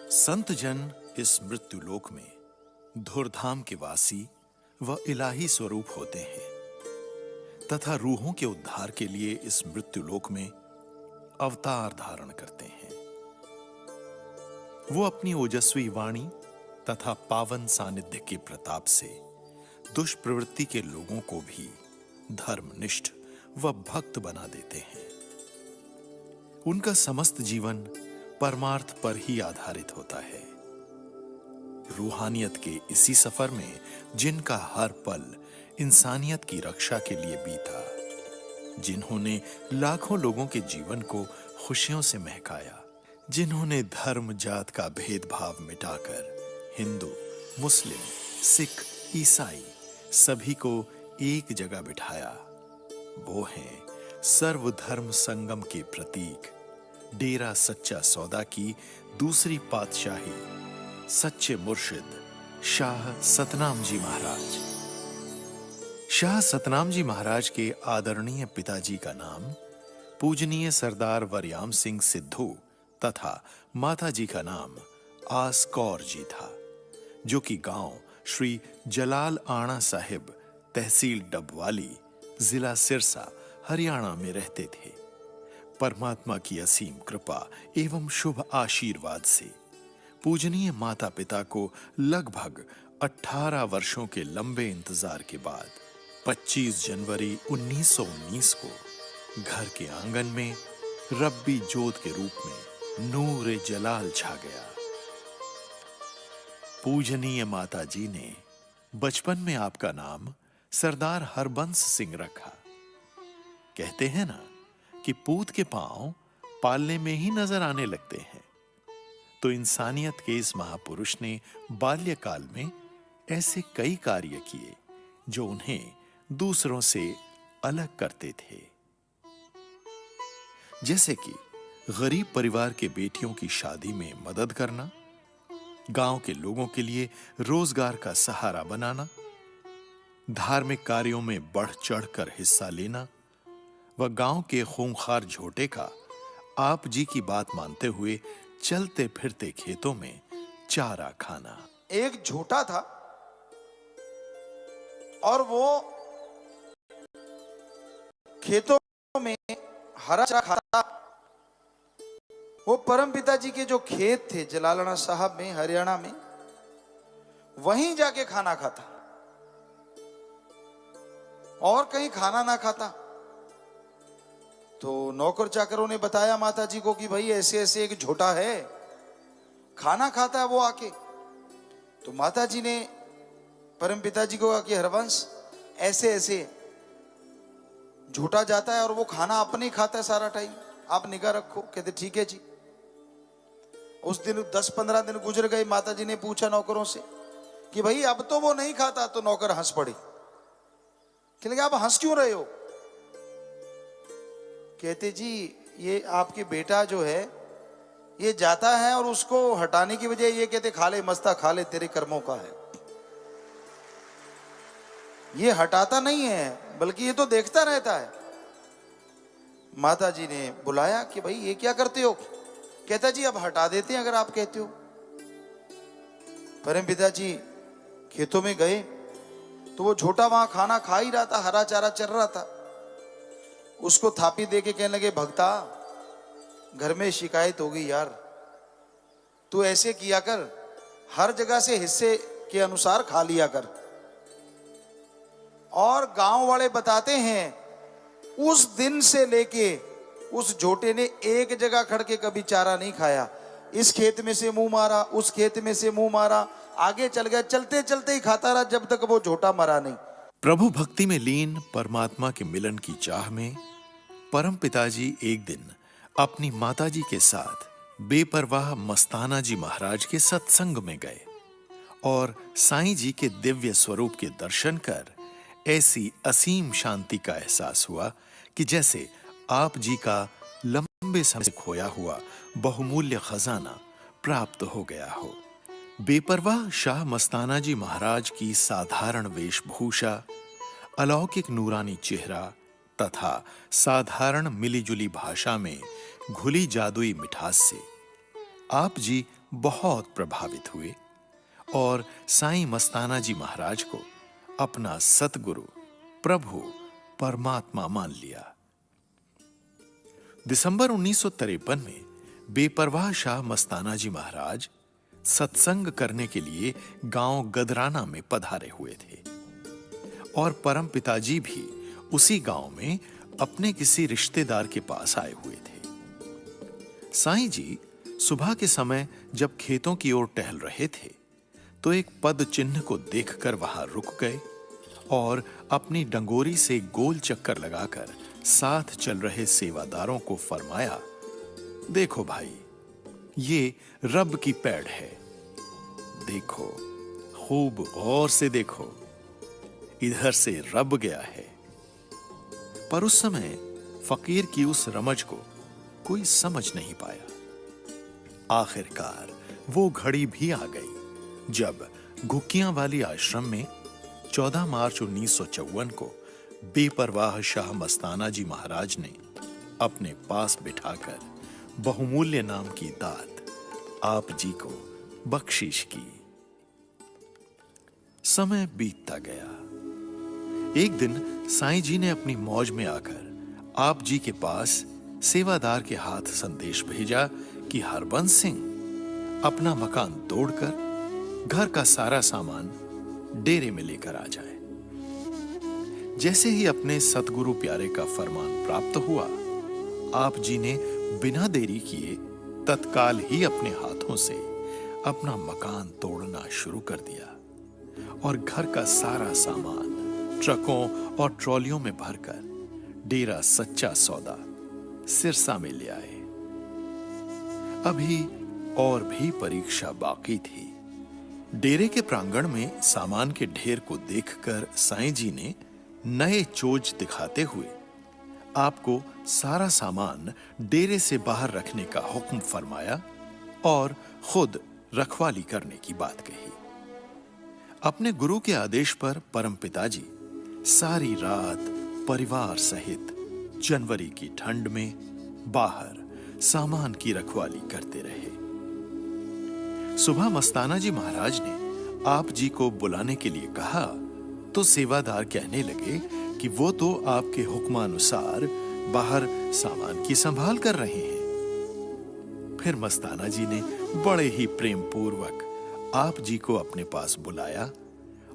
संत जन इस मृत्यु लोक में धुरधाम के वासी व इलाही स्वरूप होते हैं तथा रूहों के उद्धार के लिए इस मृत्यु लोक में अवतार धारण करते हैं। वो अपनी ओजस्वी वाणी तथा पावन सानिध्य के प्रताप से दुष्प्रवृत्ति के लोगों को भी धर्मनिष्ठ व भक्त बना देते हैं। उनका समस्त जीवन परमार्थ पर ही आधारित होता है। रूहानियत के इसी सफर में जिनका हर पल इंसानियत की रक्षा के लिए बीता, जिन्होंने लाखों लोगों के जीवन को खुशियों से महकाया, जिन्होंने धर्म जात का भेदभाव मिटाकर हिंदू, मुस्लिम, सिख, ईसाई सभी को एक जगह बिठाया, वो हैं सर्वधर्म संगम के प्रतीक डेरा सच्चा सौदा की दूसरी पातशाही सच्चे मुर्शिद शाह सतनाम जी महाराज। शाह सतनाम जी महाराज के आदरणीय पिताजी का नाम पूजनीय सरदार वरयाम सिंह सिद्धू तथा माताजी का नाम आस कौर जी था, जो कि गांव श्री जलाल आना साहिब, तहसील डबवाली, जिला सिरसा, हरियाणा में रहते थे। परमात्मा की असीम कृपा एवं शुभ आशीर्वाद से पूजनीय माता पिता को लगभग 18 वर्षों के लंबे इंतजार के बाद 25 जनवरी 1919 को घर के आंगन में रब्बी जोत के रूप में नूर जलाल छा गया। पूजनीय माता जी ने बचपन में आपका नाम सरदार हरबंस सिंह रखा। कहते हैं ना कि पूत के पांव पालने में ही नजर आने लगते हैं, तो इंसानियत के इस महापुरुष ने बाल्यकाल में ऐसे कई कार्य किए जो उन्हें दूसरों से अलग करते थे। जैसे कि गरीब परिवार के बेटियों की शादी में मदद करना, गांव के लोगों के लिए रोजगार का सहारा बनाना, धार्मिक कार्यों में बढ़ चढ़कर हिस्सा लेना व गांव के खूंखार झोटे का आप जी की बात मानते हुए चलते फिरते खेतों में चारा खाना। एक झोटा था और वो खेतों में हरा चारा खाता। वो परम पिताजी के जो खेत थे जलालना साहब में, हरियाणा में, वहीं जाके खाना खाता और कहीं खाना ना खाता। तो नौकर चाकरों ने बताया माता जी को कि भाई ऐसे ऐसे एक झोटा है, खाना खाता है वो आके। तो माता जी ने परम पिताजी को कहा कि हरवंश ऐसे ऐसे झोटा जाता है और वो खाना अपने ही खाता है सारा टाइम, आप निगाह रखो। कहते ठीक है जी। उस दिन 10-15 दिन गुजर गए। माता जी ने पूछा नौकरों से कि भाई अब तो वो नहीं खाता। तो नौकर हंस पड़े। कहने आप हंस क्यों रहे हो? कहते जी ये आपके बेटा जो है ये जाता है और उसको हटाने की वजह ये कहते खा ले मस्ता खा ले, तेरे कर्मों का है। ये हटाता नहीं है बल्कि ये तो देखता रहता है। माता जी ने बुलाया कि भाई ये क्या करते हो? कहता जी अब हटा देते हैं अगर आप कहते हो। परम पिताजी खेतों में गए तो वो झोटा वहां खाना खा ही रहा था, हरा चारा चल रहा था। उसको थापी दे के कहने लगे भक्ता घर में शिकायत हो गई यार, तू ऐसे किया कर, हर जगह से हिस्से के अनुसार खा लिया कर। और गांव वाले बताते हैं उस दिन से लेके उस झोटे ने एक जगह खड़ के कभी चारा नहीं खाया। इस खेत में से मुंह मारा, उस खेत में से मुंह मारा, आगे चल गया, चलते चलते ही खाता रहा जब तक वो झोटा मरा नहीं। प्रभु भक्ति में लीन परमात्मा के मिलन की चाह में परम पिताजी एक दिन अपनी माताजी के साथ बेपरवाह मस्ताना जी महाराज के सत्संग में गए और साईं जी के दिव्य स्वरूप के दर्शन कर ऐसी असीम शांति का एहसास हुआ कि जैसे आप जी का लंबे समय से खोया हुआ बहुमूल्य खजाना प्राप्त हो गया हो। बेपरवाह शाह मस्ताना जी महाराज की साधारण वेशभूषा, अलौकिक नूरानी चेहरा तथा साधारण मिलीजुली भाषा में घुली जादुई मिठास से आप जी बहुत प्रभावित हुए और साईं मस्ताना जी महाराज को अपना सतगुरु, प्रभु, परमात्मा मान लिया। दिसंबर 1953 में बेपरवाह शाह मस्ताना जी महाराज सत्संग करने के लिए गांव गदराना में पधारे हुए थे और परम पिताजी भी उसी गांव में अपने किसी रिश्तेदार के पास आए हुए थे। साईं जी सुबह के समय जब खेतों की ओर टहल रहे थे तो एक पद चिन्ह को देखकर वहां रुक गए और अपनी डंगोरी से गोल चक्कर लगाकर साथ चल रहे सेवादारों को फरमाया, देखो भाई, ये रब की पैड़ है, देखो, खूब गौर से देखो, इधर से रब गया है। पर उस समय फकीर की उस रमज को कोई समझ नहीं पाया। आखिरकार वो घड़ी भी आ गई जब घुक्कियां वाली आश्रम में 14 मार्च 1954 को बेपरवाह शाह मस्ताना जी महाराज ने अपने पास बिठाकर बहुमूल्य नाम की दात आप जी को बख्शिश की। समय बीतता गया। एक दिन साईं जी ने अपनी मौज में आकर आप जी के पास सेवादार के हाथ संदेश भेजा कि हरबंस सिंह अपना मकान तोड़कर घर का सारा सामान डेरे में लेकर आ जाए। जैसे ही अपने सतगुरु प्यारे का फरमान प्राप्त हुआ, आप जी ने बिना देरी किए तत्काल ही अपने हाथों से अपना मकान तोड़ना शुरू कर दिया और घर का सारा सामान ट्रकों और ट्रॉलियों में भरकर डेरा सच्चा सौदा सिरसा में ले आए। अभी और भी परीक्षा बाकी थी। डेरे के प्रांगण में सामान के ढेर को देखकर साईं जी ने नए चोज दिखाते हुए आपको सारा सामान डेरे से बाहर रखने का हुक्म फरमाया और खुद रखवाली करने की बात कही। अपने गुरु के आदेश पर परम पिताजी सारी रात परिवार सहित जनवरी की ठंड में बाहर सामान की रखवाली करते रहे। सुबह मस्ताना जी महाराज ने आप जी को बुलाने के लिए कहा तो सेवादार कहने लगे कि वो तो आपके हुक्मानुसार बाहर सामान की संभाल कर रहे हैं। फिर मस्ताना जी ने बड़े ही प्रेम पूर्वक आप जी को अपने पास बुलाया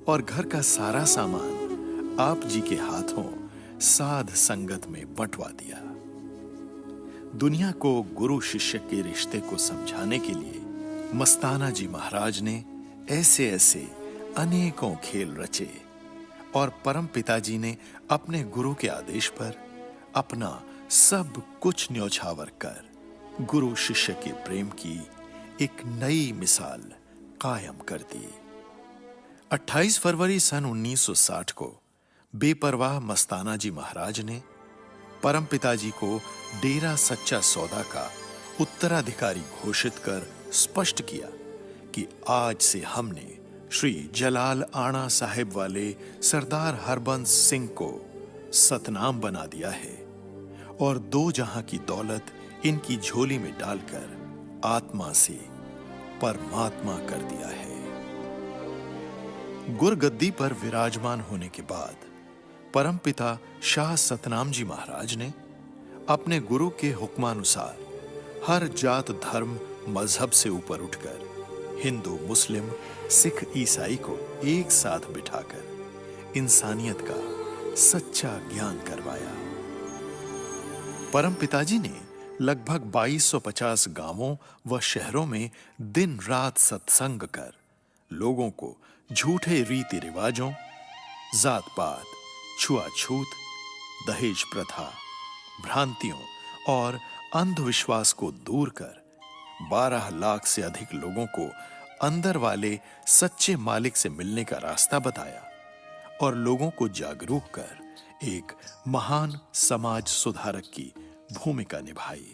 और घर का सारा सामान आप जी के हाथों साध संगत में बंटवा दिया। दुनिया को गुरु शिष्य के रिश्ते को समझाने के लिए मस्ताना जी महाराज ने ऐसे ऐसे अनेकों खेल रचे और परम पिताजी ने अपने गुरु के आदेश पर अपना सब कुछ न्यौछावर कर गुरु शिष्य के प्रेम की एक नई मिसाल कायम कर दी। 28 फरवरी सन 1960 को बेपरवाह मस्ताना जी महाराज ने परम पिताजी को डेरा सच्चा सौदा का उत्तराधिकारी घोषित कर स्पष्ट किया कि आज से हमने श्री जलाल आना साहिब वाले सरदार हरबंस सिंह को सतनाम बना दिया है और दो जहां की दौलत इनकी झोली में डालकर आत्मा से परमात्मा कर दिया है। गुरगद्दी पर विराजमान होने के बाद परमपिता शाह सतनाम जी महाराज ने अपने गुरु के हुक्मानुसार हर जात धर्म मजहब से ऊपर उठकर हिंदू, मुस्लिम, सिख, ईसाई को एक साथ बिठाकर इंसानियत का सच्चा ज्ञान करवाया। परम पिताजी ने लगभग 2250 गांवों व शहरों में दिन रात सत्संग कर लोगों को झूठे रीति रिवाजों, जात पात, छुआछूत, दहेज प्रथा, भ्रांतियों और अंधविश्वास को दूर कर 12 लाख से अधिक लोगों को अंदर वाले सच्चे मालिक से मिलने का रास्ता बताया और लोगों को जागरूक कर एक महान समाज सुधारक की भूमिका निभाई।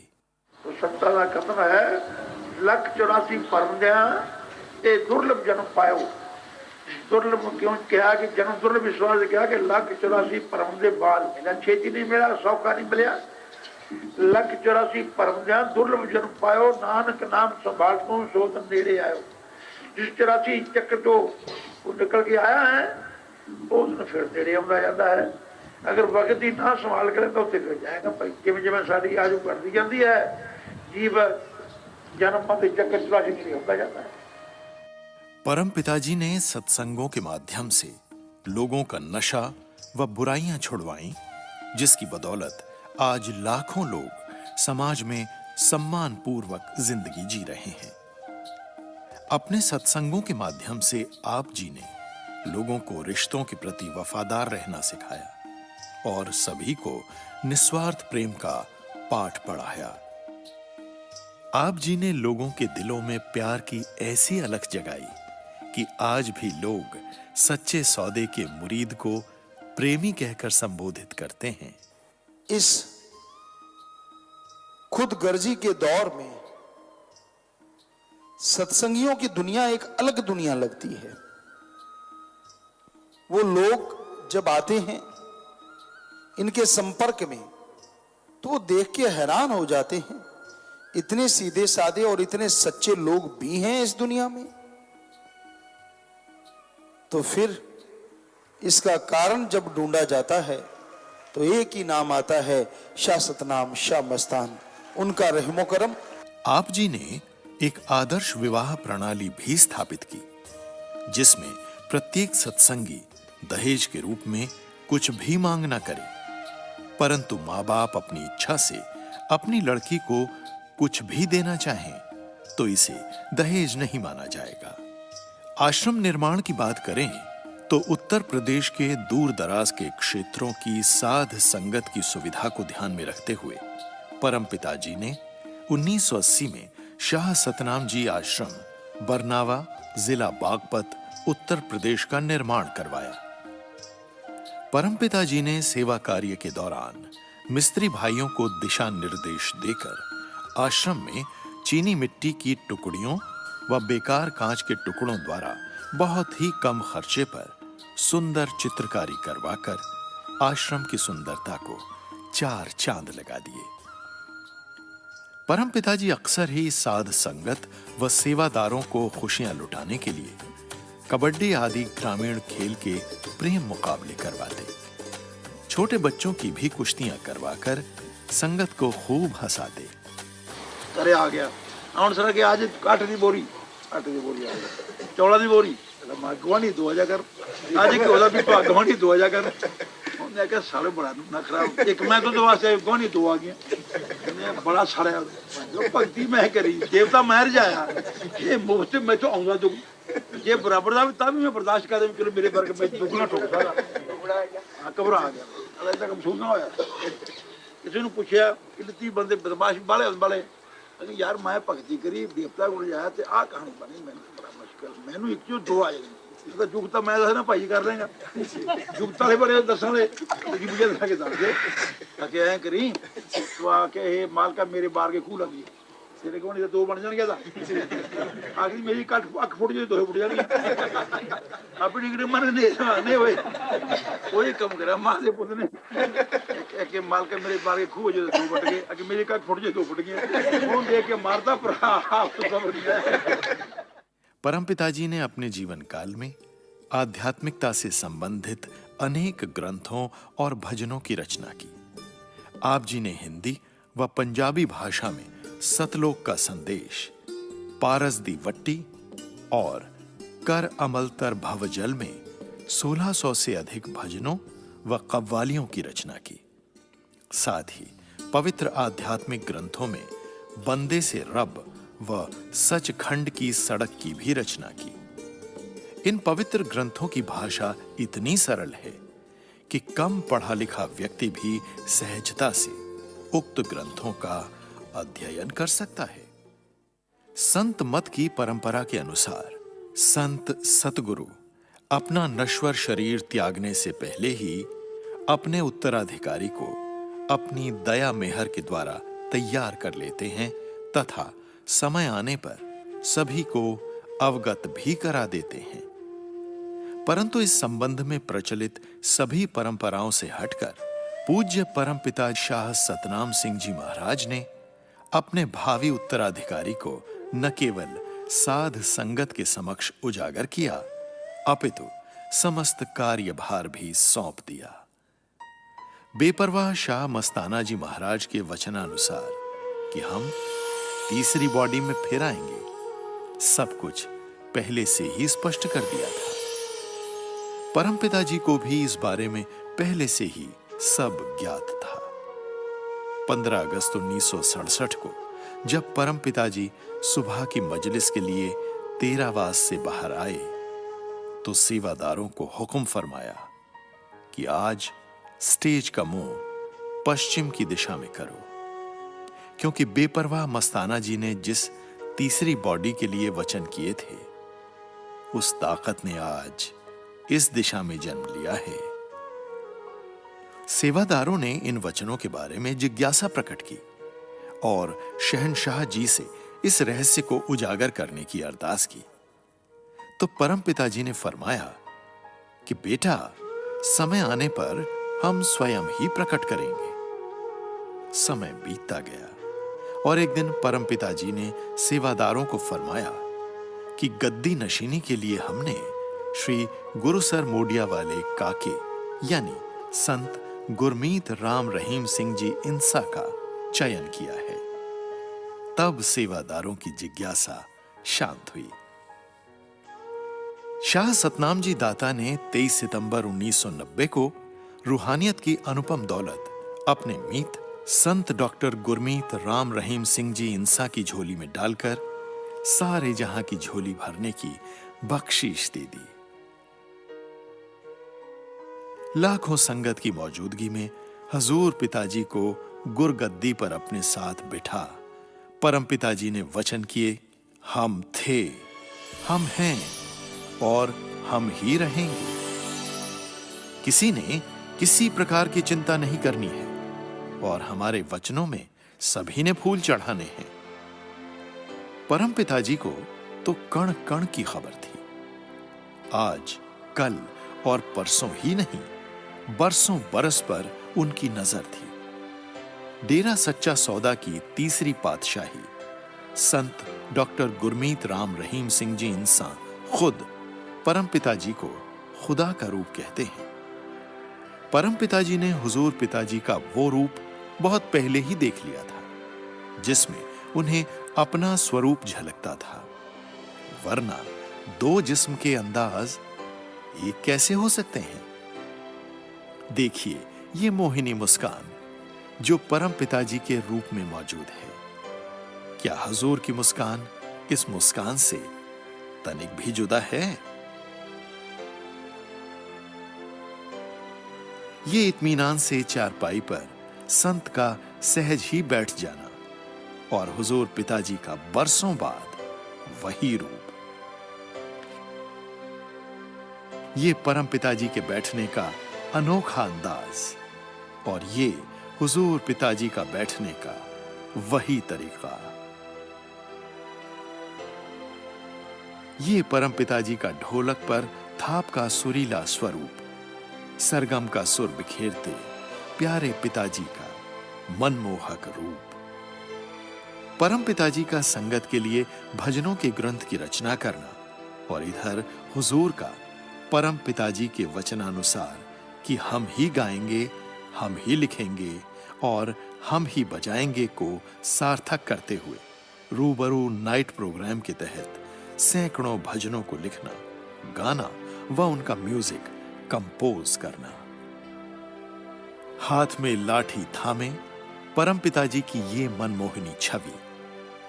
तो सत्ता का कथन है, 184 परमदियां ये दुर्लभ जन्म पायो। दुर्लभ क्यों कहा कि जन्म दुर्लभ विश्वास क्या कि 184 परमदे बाद इन्हें छेती नहीं मिला, सौखा नहीं मिला। लख 84 परमद्या दुर्लभ जन्म पायो नानक नाम संभाल को सोत नेड़े आयो। जिस 84 चक्र जो वो निकल के आया है उसने फिर नेड़े आउंदा जाता है। अगर वक्त ही ना संभाल करें तो उत्ते फिर जाएगा भाई। जिवें जिवें साडी आजू बढ़ती जाती है जीव जन्म के चक्कर 84 नहीं होता जाता है। परम पिताजी ने सत्संगों के माध्यम से लोगों का नशा व बुराइयां छुड़वाई, जिसकी बदौलत आज लाखों लोग समाज में सम्मान पूर्वक जिंदगी जी रहे हैं। अपने सत्संगों के माध्यम से आप जी ने लोगों को रिश्तों के प्रति वफादार रहना सिखाया और सभी को निस्वार्थ प्रेम का पाठ पढ़ाया। आप जी ने लोगों के दिलों में प्यार की ऐसी अलख जगाई कि आज भी लोग सच्चे सौदे के मुरीद को प्रेमी कहकर संबोधित करते हैं। इस खुदगर्जी के दौर में सत्संगियों की दुनिया एक अलग दुनिया लगती है। वो लोग जब आते हैं इनके संपर्क में तो वो देख के हैरान हो जाते हैं, इतने सीधे साधे और इतने सच्चे लोग भी हैं इस दुनिया में। तो फिर इसका कारण जब ढूंढा जाता है तो एक ही नाम आता है, शाह सतनाम शाह मस्तान, उनका रहमो करम। आप जी ने एक आदर्श विवाह प्रणाली भी स्थापित की, जिसमें प्रत्येक सत्संगी दहेज के रूप में कुछ भी मांग न करे, परंतु माँ बाप अपनी इच्छा से अपनी लड़की को कुछ भी देना चाहें तो इसे दहेज नहीं माना जाएगा। आश्रम निर्माण की बात करें तो उत्तर प्रदेश के दूर दराज के क्षेत्रों की साध संगत की सुविधा को ध्यान में रखते हुए परम पिताजी ने 1980 में शाह सतनाम जी आश्रम बरनावा, जिला बागपत, उत्तर प्रदेश का निर्माण करवाया। परम पिताजी ने सेवा कार्य के दौरान मिस्त्री भाइयों को दिशा निर्देश देकर आश्रम में चीनी मिट्टी की टुकड़ियों व बेकार कांच के टुकड़ों द्वारा बहुत ही कम खर्चे पर सुंदर चित्रकारी करवाकर आश्रम की सुंदरता को 4 चांद लगा दिए। परम पिताजी अक्सर ही साध संगत व सेवादारों को खुशियां लुटाने के लिए कबड्डी आदि ग्रामीण खेल के प्रेम मुकाबले करवाते। छोटे बच्चों की भी कुश्तियां करवाकर संगत को खूब हंसाते। अरे आ गया आउण सर के आज आटे दी बोरी आ गया, चौड़ा दी बोरी गवानी 2000 कर आज के ओदा भी गवानी 2000 कर। उन्हें कहा साले बड़ा ना खराब, एक मैं तो वास्ते गवानी 2 आ गया, बड़ा साड़ा जो भक्ति मैं करी देवता महर जाया ये मुफ्त में तो आऊंगा तो ये बराबर था तब भी मैं बर्दाश्त कर दूं, चलो मेरे वर्ग में दुगना ठोकता घबरा आ गया। अरे तक हम सुनना होया किसी ने पूछा कि 30 बंदे बदमाश बाले यार मैं भगती करी देवता को जाया ते आ कहानी बनी, मैंने बड़ा मुश्किल मैनू एक जो 2 आ जाए जुगता मैं दसना भाई कर लेगा जुगता वाले बड़े दसन ले दसा के दस दे आके ऐ करी तो आके मालका मेरे बार के खूह लगी तेरे को 2 बन जाएंगे आखिरी मेरी अख फुट जाए 2 फुट जाएंगे अपनी डिग्री मन नहीं हुए कोई कम करा मां से पुत ने के मालका मेरे बार के खूह जो 2 फुट गए आगे मेरी अख फुट जाए 2 फुट गए वो देख के मारता पर तो समझ गया। परम पिताजी ने अपने जीवन काल में आध्यात्मिकता से संबंधित अनेक ग्रंथों और भजनों की रचना की। आप जी ने हिंदी व पंजाबी भाषा में सतलोक का संदेश, पारस दी वट्टी और कर अमलतर भवजल में 1600 से अधिक भजनों व कव्वालियों की रचना की। साथ ही पवित्र आध्यात्मिक ग्रंथों में बंदे से रब व सचखंड की सड़क की भी रचना की। इन पवित्र ग्रंथों की भाषा इतनी सरल है कि कम पढ़ा लिखा व्यक्ति भी सहजता से उक्त ग्रंथों का अध्ययन कर सकता है। संत मत की परंपरा के अनुसार संत सतगुरु अपना नश्वर शरीर त्यागने से पहले ही अपने उत्तराधिकारी को अपनी दया मेहर के द्वारा तैयार कर लेते हैं तथा समय आने पर सभी को अवगत भी करा देते हैं। परंतु इस संबंध में प्रचलित सभी परंपराओं से हटकर पूज्य परमपिता शाह सतनाम सिंह जी महाराज ने अपने भावी उत्तराधिकारी को न केवल साध संगत के समक्ष उजागर किया, अपितु समस्त कार्यभार भी सौंप दिया। बेपरवाह शाह मस्ताना जी महाराज के वचनानुसार कि हम तीसरी बॉडी में फिर आएंगे, सब कुछ पहले से ही स्पष्ट कर दिया था। परमपिता जी को भी इस बारे में पहले से ही सब ज्ञात था। 15 अगस्त 1967 को जब परमपिता जी सुबह की मजलिस के लिए तेरावास से बाहर आए तो सेवादारों को हुक्म फरमाया कि आज स्टेज का मुंह पश्चिम की दिशा में करो, क्योंकि बेपरवाह मस्ताना जी ने जिस तीसरी बॉडी के लिए वचन किए थे, उस ताकत ने आज इस दिशा में जन्म लिया है। सेवादारों ने इन वचनों के बारे में जिज्ञासा प्रकट की और शहंशाह जी से इस रहस्य को उजागर करने की अरदास की। तो परमपिता जी ने फरमाया कि बेटा, समय आने पर हम स्वयं ही प्रकट करेंगे। समय बीतता गया और एक दिन परमपिता जी ने सेवादारों को फरमाया कि गद्दी नशीनी के लिए हमने श्री गुरुसर मोडिया वाले काके यानी संत गुरमीत राम रहीम सिंह जी इंसा का चयन किया है। तब सेवादारों की जिज्ञासा शांत हुई। शाह सतनाम जी दाता ने 23 सितंबर 1990 को रूहानियत की अनुपम दौलत अपने मीत संत डॉक्टर गुरमीत राम रहीम सिंह जी इंसा की झोली में डालकर सारे जहां की झोली भरने की बख्शीश दे दी। लाखों संगत की मौजूदगी में हजूर पिताजी को गुरगद्दी पर अपने साथ बिठा परम पिताजी ने वचन किए, हम थे, हम हैं और हम ही रहेंगे। किसी ने किसी प्रकार की चिंता नहीं करनी है और हमारे वचनों में सभी ने फूल चढ़ाने हैं। परम पिताजी को तो कण कण की खबर थी। आज, कल और परसों ही नहीं, बरसों बरस पर उनकी नजर थी। डेरा सच्चा सौदा की तीसरी पातशाही संत डॉक्टर गुरमीत राम रहीम सिंह जी इंसान खुद परम पिताजी को खुदा का रूप कहते हैं। परम पिताजी ने हुजूर पिताजी का वो रूप बहुत पहले ही देख लिया था, जिसमें उन्हें अपना स्वरूप झलकता था। वरना दो जिस्म के अंदाज एक कैसे हो सकते हैं? देखिए ये मोहिनी मुस्कान जो परम पिताजी के रूप में मौजूद है। क्या हुजूर की मुस्कान इस मुस्कान से तनिक भी जुदा है? ये इत्मीनान से चारपाई पर संत का सहज ही बैठ जाना और हुजूर पिताजी का बरसों बाद वही रूप। ये परम पिताजी के बैठने का अनोखा अंदाज और ये हुजूर पिताजी का बैठने का वही तरीका। ये परम पिताजी का ढोलक पर थाप का सुरीला स्वरूप, सरगम का सुर बिखेरते प्यारे पिताजी का मनमोहक रूप। परम पिताजी का संगत के लिए भजनों के ग्रंथ की रचना करना और इधर हुजूर का परम पिताजी के वचनानुसार कि हम ही गाएंगे, हम ही लिखेंगे और हम ही बजाएंगे को सार्थक करते हुए रूबरू नाइट प्रोग्राम के तहत सैकड़ों भजनों को लिखना, गाना व उनका म्यूजिक कंपोज करना। हाथ में लाठी थामे परम पिताजी की ये मनमोहिनी छवि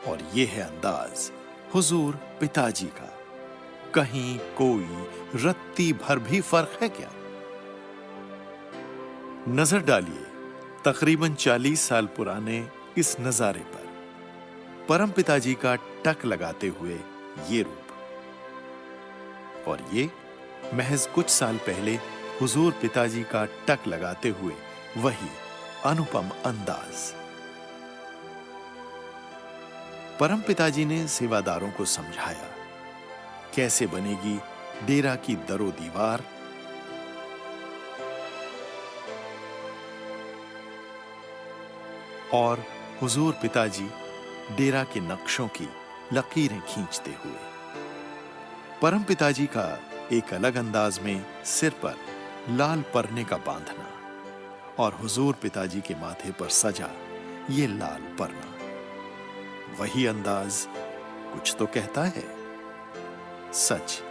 और ये है अंदाज हुजूर पिताजी का। कहीं कोई रत्ती भर भी फर्क है क्या? नजर डालिए तकरीबन 40 साल पुराने इस नजारे पर, परम पिताजी का टक लगाते हुए ये रूप और ये महज कुछ साल पहले हुजूर पिताजी का टक लगाते हुए वही अनुपम अंदाज। परम पिताजी ने सेवादारों को समझाया कैसे बनेगी डेरा की दरो दीवार, और हुजूर पिताजी डेरा के नक्शों की लकीरें खींचते हुए। परम पिताजी का एक अलग अंदाज में सिर पर लाल परने का बांधना और हुजूर पिताजी के माथे पर सजा ये लाल परना, वही अंदाज कुछ तो कहता है। सच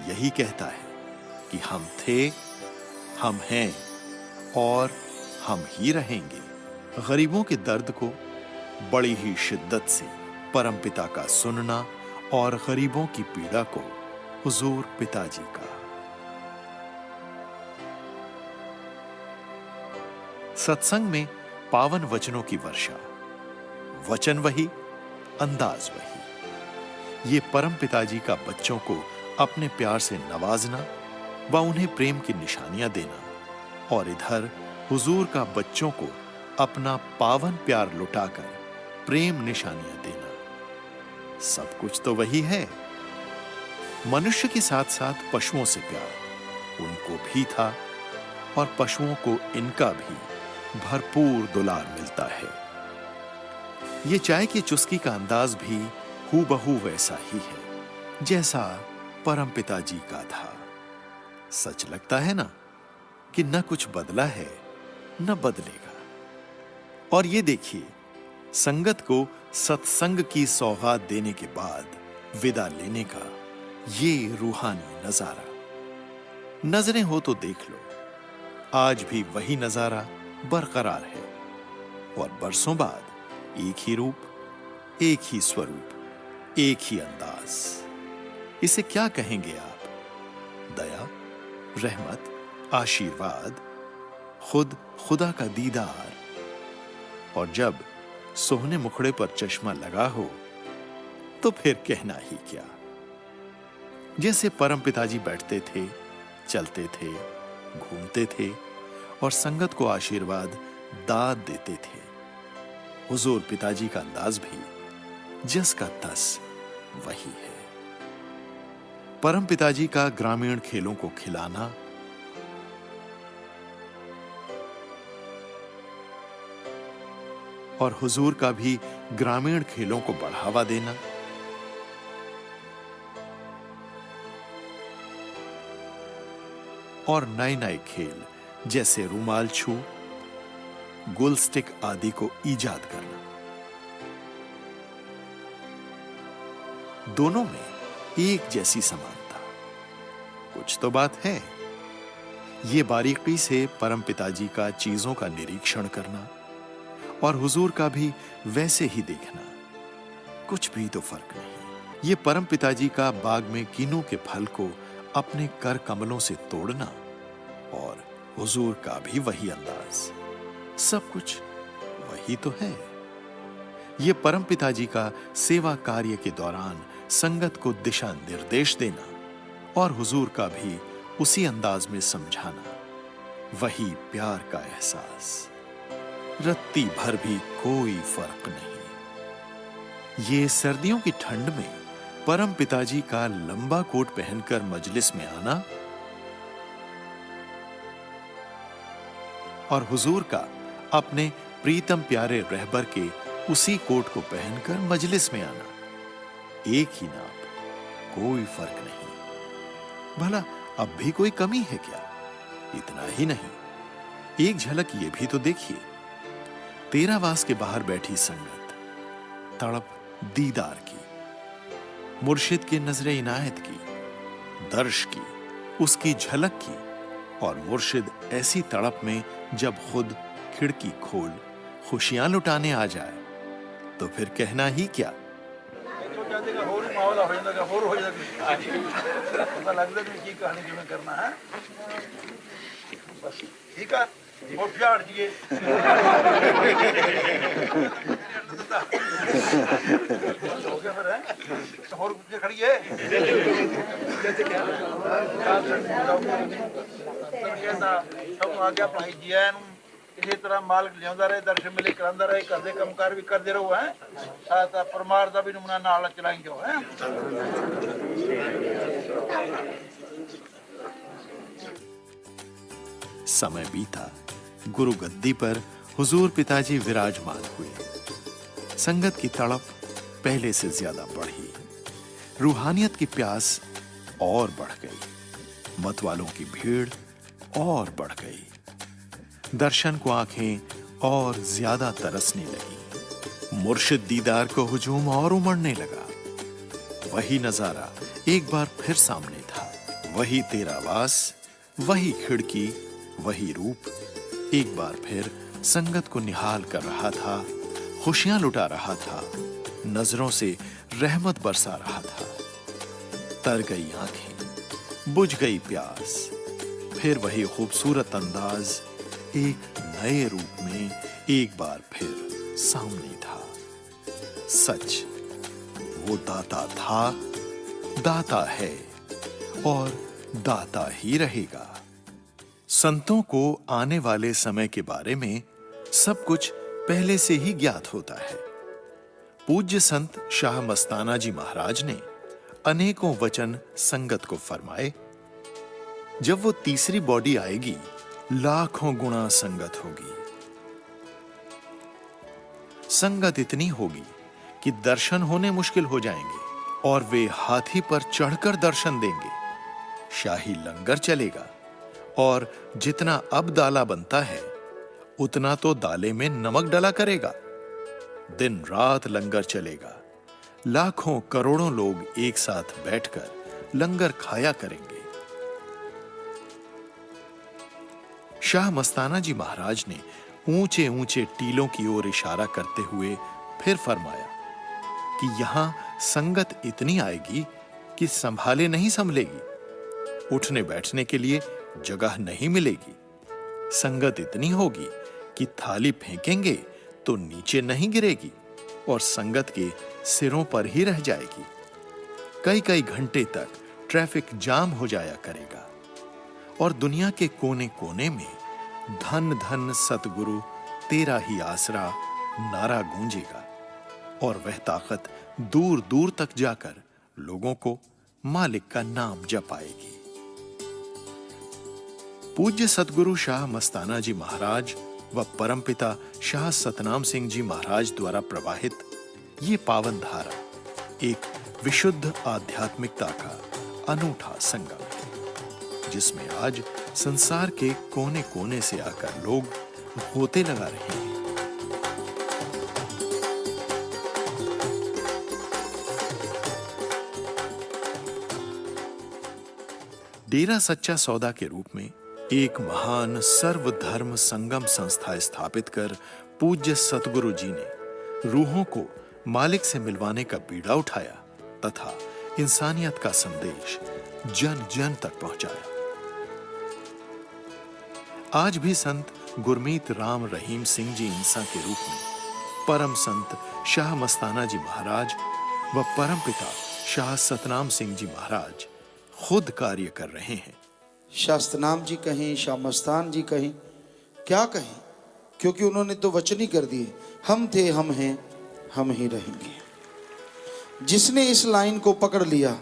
यही कहता है कि हम थे, हम हैं और हम ही रहेंगे। गरीबों के दर्द को बड़ी ही शिद्दत से परमपिता का सुनना और गरीबों की पीड़ा को हुजूर पिताजी का। सत्संग में पावन वचनों की वर्षा, वचन वही, अंदाज वही। ये परम पिताजी का बच्चों को अपने प्यार से नवाजना व उन्हें प्रेम की निशानियां देना, और इधर हुजूर का बच्चों को अपना पावन प्यार लुटाकर प्रेम निशानियां देना, सब कुछ तो वही है। मनुष्य के साथ साथ पशुओं से प्यार उनको भी था और पशुओं को इनका भी भरपूर दुलार मिलता है। ये चाय की चुस्की का अंदाज भी हूबहू वैसा ही है जैसा परम पिताजी का था। सच लगता है ना कि न कुछ बदला है न बदलेगा। और ये देखिए, संगत को सत्संग की सौगात देने के बाद विदा लेने का ये रूहानी नजारा। नजरें हो तो देख लो, आज भी वही नजारा बरकरार है और बरसों बाद एक ही रूप, एक ही स्वरूप, एक ही अंदाज। इसे क्या कहेंगे आप? दया, रहमत, आशीर्वाद, खुद खुदा का दीदार। और जब सोहने मुखड़े पर चश्मा लगा हो तो फिर कहना ही क्या। जैसे परम पिताजी बैठते थे, चलते थे, घूमते थे और संगत को आशीर्वाद दाद देते थे, हुजूर पिताजी का अंदाज भी जस का तस वही है। परम पिताजी का ग्रामीण खेलों को खिलाना और हुजूर का भी ग्रामीण खेलों को बढ़ावा देना, और नए नए खेल जैसे रुमाल छू, गोल स्टिक आदि को ईजाद करना। दोनों में एक जैसी समानता। कुछ तो बात है। ये बारीकी से परम पिताजी का चीजों का निरीक्षण करना और हुजूर का भी वैसे ही देखना, कुछ भी तो फर्क नहीं। ये परम पिताजी का बाग में कीनों के फल को अपने कर कमलों से तोड़ना और हुजूर का भी वही अंदाज, सब कुछ वही तो है। ये परम पिताजी का सेवा कार्य के दौरान संगत को दिशा निर्देश देना और हुजूर का भी उसी अंदाज में समझाना, वही प्यार का एहसास। रत्ती भर भी कोई फर्क नहीं। ये सर्दियों की ठंड में परम पिताजी का लंबा कोट पहनकर मजलिस में आना और हुजूर का अपने प्रीतम प्यारे रहबर के उसी कोट को पहनकर मजलिस में आना, एक ही नाप, कोई फर्क नहीं। भला अब भी कोई कमी है क्या? इतना ही नहीं, एक झलक ये भी तो देखिए। तेरावास के बाहर बैठी संगत, तड़प दीदार की, मुर्शिद की नजरे इनायत की, दर्श की, उसकी झलक की। और मुर्शिद ऐसी तड़प में जब खुद खिड़की खोल खुशियां लुटाने आ जाए तो फिर कहना ही क्या। ठीक है, खड़ी है आज्ञा भाई जी है। इसी तरह मालिक लिया रहे, दर्शन मिले करांदा रहे, घर के कामकार भी करते रहो है, साथ परमार का भी नमूना नाल चलाएंगे है। समय बीता, गुरु गद्दी पर हुजूर पिताजी विराजमान हुए। संगत की तड़प पहले से ज्यादा बढ़ी, रूहानियत की प्यास और बढ़ गई, मत वालों की भीड़ और बढ़ गई, दर्शन को आंखें और ज्यादा तरसने लगी, मुर्शिद दीदार को हुजूम और उमड़ने लगा। वही नजारा एक बार फिर सामने था, वही तेरा वास, वही खिड़की, वही रूप एक बार फिर संगत को निहाल कर रहा था, खुशियां लुटा रहा था, नजरों से रहमत बरसा रहा था। तर गई आंखें, बुझ गई प्यास, फिर वही खूबसूरत अंदाज एक नए रूप में एक बार फिर सामने था। सच, वो दाता था, दाता है और दाता ही रहेगा। संतों को आने वाले समय के बारे में सब कुछ पहले से ही ज्ञात होता है। पूज्य संत शाह मस्ताना जी महाराज ने अनेकों वचन संगत को फरमाए। जब वो तीसरी बॉडी आएगी, लाखों गुना संगत होगी। संगत इतनी होगी कि दर्शन होने मुश्किल हो जाएंगे और वे हाथी पर चढ़कर दर्शन देंगे। शाही लंगर चलेगा और जितना अब दाला बनता है उतना तो दाले में नमक डला करेगा। दिन रात लंगर चलेगा, लाखों करोड़ों लोग एक साथ बैठकर लंगर खाया करेंगे। शाह मस्ताना जी महाराज ने ऊंचे ऊंचे टीलों की ओर इशारा करते हुए फिर फरमाया कि यहां संगत इतनी आएगी कि संभाले नहीं संभलेगी, उठने बैठने के लिए जगह नहीं मिलेगी। संगत इतनी होगी कि थाली फेंकेंगे तो नीचे नहीं गिरेगी और संगत के सिरों पर ही रह जाएगी। कई कई घंटे तक ट्रैफिक जाम हो जाया करेगा और दुनिया के कोने कोने में धन धन सतगुरु तेरा ही आसरा नारा गूंजेगा और वह ताकत दूर दूर तक जाकर लोगों को मालिक का नाम जपाएगी। पूज्य सतगुरु शाह मस्ताना जी महाराज व परमपिता शाह सतनाम सिंह जी महाराज द्वारा प्रवाहित ये पावन धारा एक विशुद्ध आध्यात्मिकता का अनूठा संगम है, जिसमें आज संसार के कोने कोने से आकर लोग गोते लगा रहे हैं। डेरा सच्चा सौदा के रूप में एक महान सर्वधर्म संगम संस्था स्थापित कर पूज्य सतगुरु जी ने रूहों को मालिक से मिलवाने का बीड़ा उठाया तथा इंसानियत का संदेश जन जन तक पहुंचाया। आज भी संत गुरमीत राम रहीम सिंह जी इंसा के रूप में परम संत शाह मस्ताना जी महाराज व परम पिता शाह सतनाम सिंह जी महाराज खुद कार्य कर रहे हैं। शास्त्रनाम जी कहें, शाह मस्तान जी कहें, क्या कहें, क्योंकि उन्होंने तो वचन ही कर दिए, हम थे, हम हैं, हम ही रहेंगे। जिसने इस लाइन को पकड़ लिया,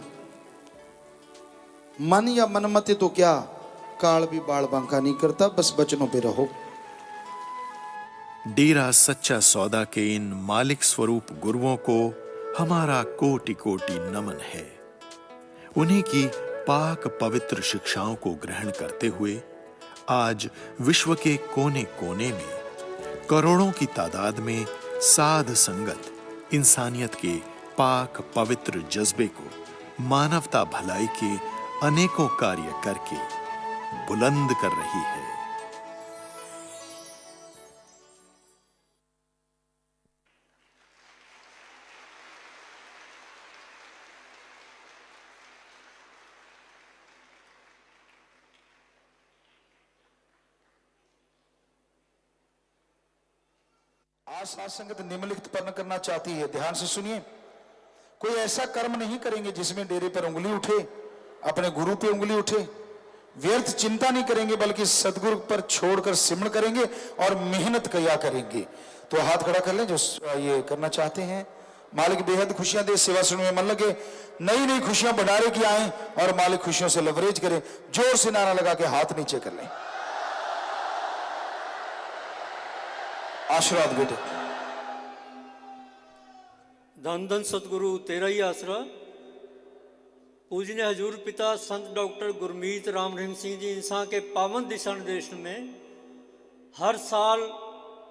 मन या मनमते तो क्या, काल भी बाल बांका नहीं करता, बस वचनों पे रहो। डेरा सच्चा सौदा के इन मालिक स्वरूप गुरुओं को हमारा कोटि कोटि नमन है। उन्हीं की पाक पवित्र शिक्षाओं को ग्रहण करते हुए आज विश्व के कोने कोने में करोड़ों की तादाद में साध संगत इंसानियत के पाक पवित्र जज्बे को मानवता भलाई के अनेकों कार्य करके बुलंद कर रही है। आज साध संगत निम्नलिखित पर्ण करना चाहती है, ध्यान से सुनिए। कोई ऐसा कर्म नहीं करेंगे जिसमें डेरे पर उंगली उठे, अपने गुरु पे उंगली उठे, व्यर्थ चिंता नहीं करेंगे, बल्कि सदगुरु पर छोड़कर सिमरण करेंगे और मेहनत किया करेंगे। तो हाथ खड़ा कर लें जो ये करना चाहते हैं। मालिक बेहद खुशियां दे, सेवा सुनने में मन लगे, नई नई खुशियां भंडारे की आए और मालिक खुशियों से लवरेज करे। जोर से नारा लगा के हाथ नीचे कर लें। आशीर्वाद बेटे। धन धन सतगुरु तेरा ही आसरा। पूजनीय हजूर पिता संत डॉक्टर गुरमीत राम रहीम सिंह जी इंसान के पावन दिशा निर्देश में हर साल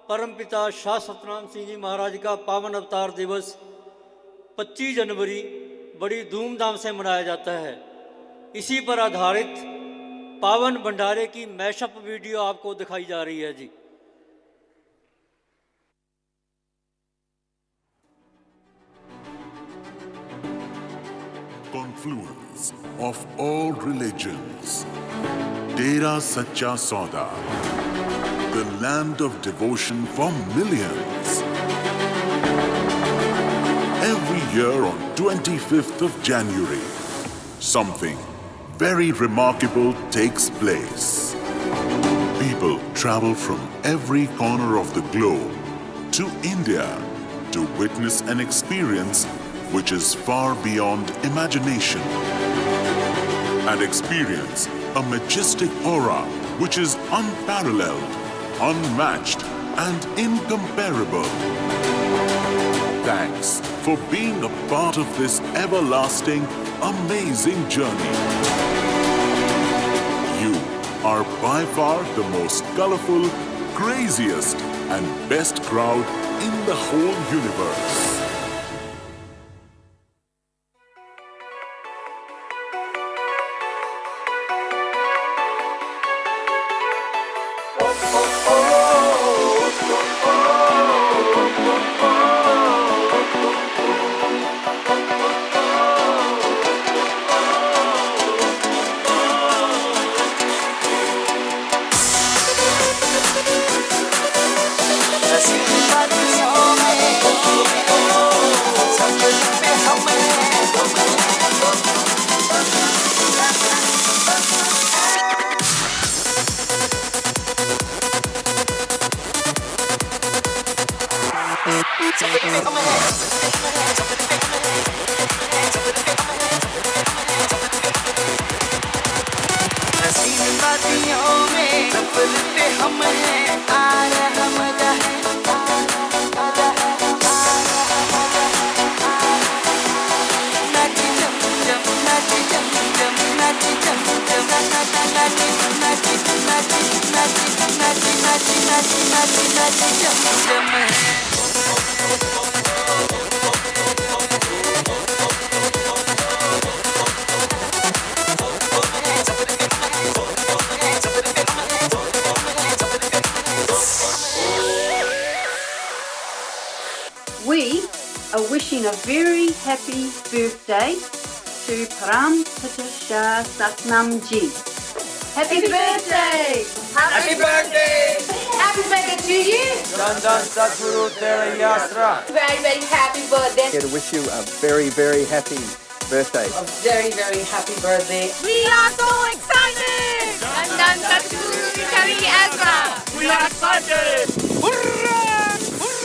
परम पिता शाह सतनाम सिंह जी महाराज का पावन अवतार दिवस 25 जनवरी बड़ी धूमधाम से मनाया जाता है। इसी पर आधारित पावन भंडारे की मैशअप वीडियो आपको दिखाई जा रही है जी। Confluence of all religions. Dera Sacha Sauda, the land of devotion for millions. Every year on 25th of January, something very remarkable takes place. People travel from every corner of the globe to India to witness an experience which is far beyond imagination, and experience a majestic aura which is unparalleled, unmatched, and incomparable. Thanks for being a part of this everlasting, amazing journey. You are by far the most colorful, craziest, and best crowd in the whole universe. We are wishing a very happy birthday to Param Pita Shah Satnam Ji. Happy birthday! Happy birthday! Happy birthday to you! Dhan dhan Satguru Tera Yasra. Very, very happy birthday! Here to wish you a very, very happy birthday. A very, very happy birthday. We are so excited! And then Satguru Tera Yasra. We are excited! Hurrah! Hurrah!